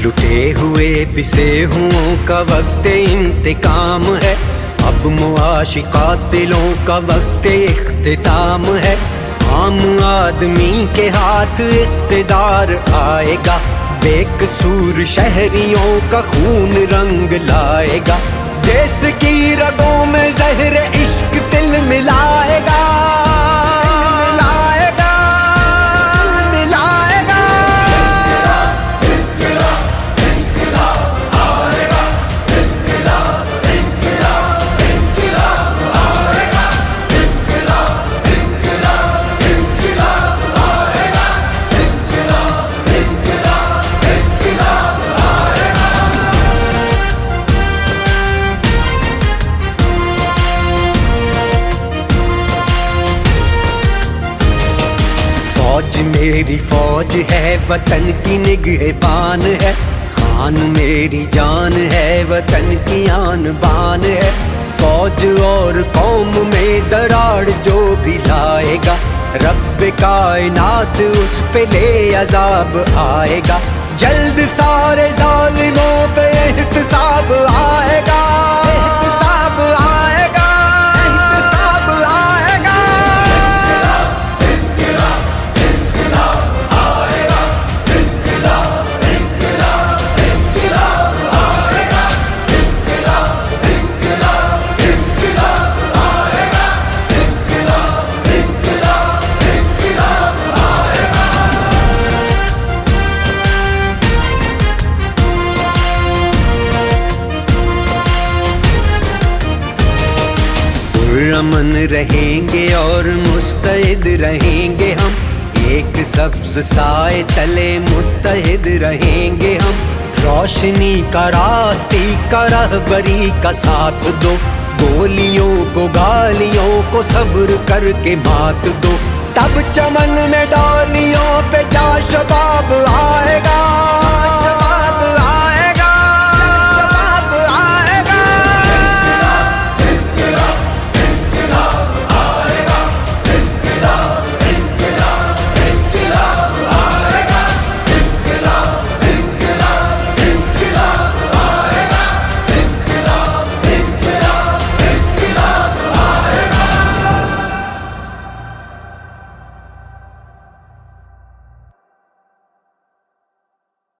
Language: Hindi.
लुटे हुए पिसे हुओं का वक्त इंतकाम है, अब मुआशी कातिलों का वक्त इख्तिताम है। आम आदमी के हाथ इक़्तिदार आएगा, बेकसूर शहरियों का खून रंग लाएगा। देश की रगों में जहर इश्क दिल मिलाएगा, फौज मेरी फौज है, वतन की निगहबान है। खान मेरी जान है, वतन की आन बान है। फौज और कौम में दरार जो भी लाएगा, रब कायनात उस पे ले अजाब आएगा। जल्द सारे जालिमों पे एहतसाब आएगा, एहतसाब आएगा, एहतसाब आएगा। अमन रहेंगे और मुस्तैद रहेंगे हम, एक सब्ज़ साए तले मुत्तहिद रहेंगे हम। रोशनी का रास्ते का रहबरी का साथ दो, गोलियों को गालियों को सब्र करके मात दो। तब चमन में डालियों पे जा शबाब आएगा।